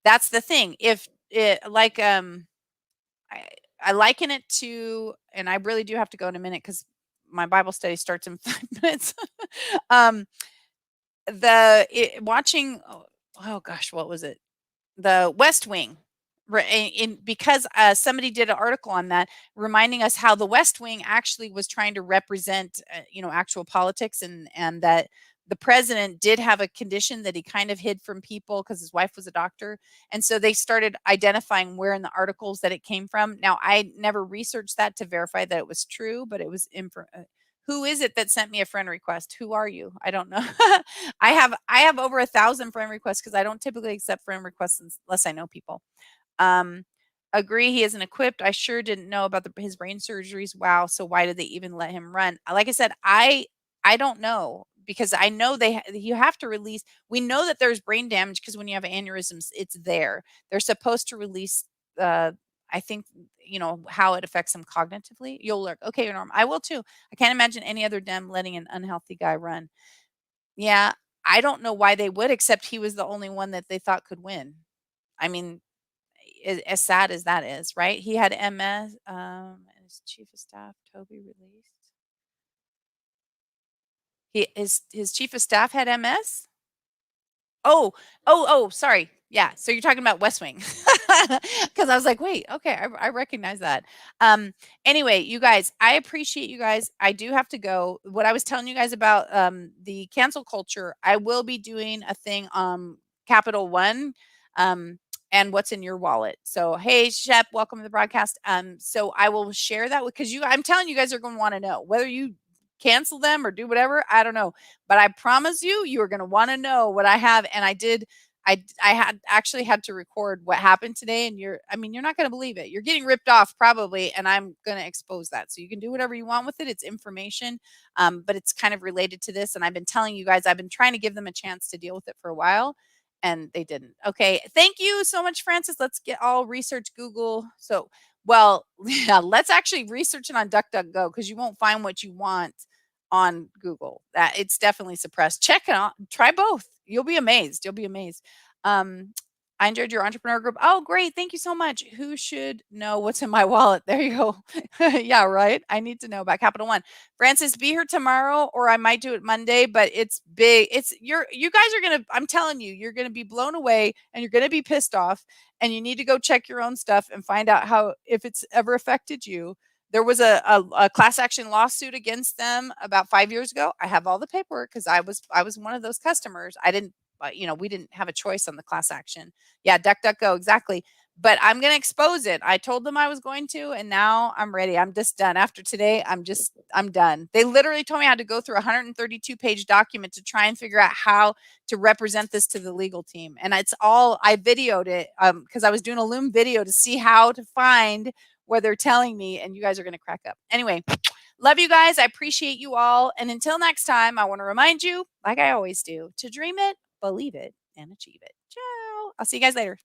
That's the thing. If it like I, I liken it to, and I really do have to go in a minute because my Bible study starts in 5 minutes. um, watching, oh gosh, what was it? The West Wing. Because somebody did an article on that, reminding us how the West Wing actually was trying to represent, actual politics, and that the president did have a condition that he kind of hid from people because his wife was a doctor, and so they started identifying where in the articles that it came from. Now, I never researched that to verify that it was true, but it was who is it that sent me a friend request? Who are you? I don't know. I have over 1,000 friend requests because I don't typically accept friend requests unless I know people. Um, Agree he isn't equipped. I sure didn't know about his brain surgeries. Wow. So why did they even let him run? Like I said, I don't know because I know you have to release. We know that there's brain damage because when you have aneurysms, it's there. They're supposed to release. Uh, I think how it affects them cognitively. You'll learn. Okay, Norm, I will too. I can't imagine any other Dem letting an unhealthy guy run. Yeah, I don't know why they would, except he was the only one that they thought could win. I mean, as sad as that is, right? He had MS, and his chief of staff, Toby, released. His chief of staff had MS? Sorry. Yeah, so you're talking about West Wing. Because I was like, "Wait, okay, I recognize that." Anyway, you guys, I appreciate you guys. I do have to go. What I was telling you guys about, the cancel culture, I will be doing a thing, Capital One, um, and what's in your wallet. So, hey, Shep, welcome to the broadcast. So I will share that because I'm telling you guys are gonna wanna know whether you cancel them or do whatever, I don't know. But I promise you, you are going to want to know what I have. And I did. I had actually had to record what happened today, and you're not going to believe it. You're getting ripped off probably, and I'm going to expose that. So you can do whatever you want with it. It's information, but it's kind of related to this. And I've been telling you guys, I've been trying to give them a chance to deal with it for a while, and they didn't. Okay, thank you so much, Francis. Let's get all research Google. So, well, yeah, let's actually research it on DuckDuckGo because you won't find what you want on Google. That it's definitely suppressed. Check it out. Try both. You'll be amazed. You'll be amazed. Um, I enjoyed your entrepreneur group. Oh, great. Thank you so much. Who should know what's in my wallet? There you go. Yeah, right. I need to know about Capital One. Francis, be here tomorrow, or I might do it Monday, but it's big. You guys are gonna, I'm telling you, you're gonna be blown away and you're gonna be pissed off. And you need to go check your own stuff and find out how if it's ever affected you. There was a class action lawsuit against them about 5 years ago. I have all the paperwork because I was one of those customers. I didn't, we didn't have a choice on the class action. Yeah, DuckDuckGo, exactly. But I'm going to expose it. I told them I was going to, and now I'm ready. I'm just done. After today, I'm done. They literally told me I had to go through a 132-page document to try and figure out how to represent this to the legal team. And it's all, I videoed it because I was doing a Loom video to see how to find where they're telling me, and you guys are going to crack up. Anyway, love you guys. I appreciate you all. And until next time, I want to remind you, like I always do, to dream it, believe it, and achieve it. Ciao. I'll see you guys later.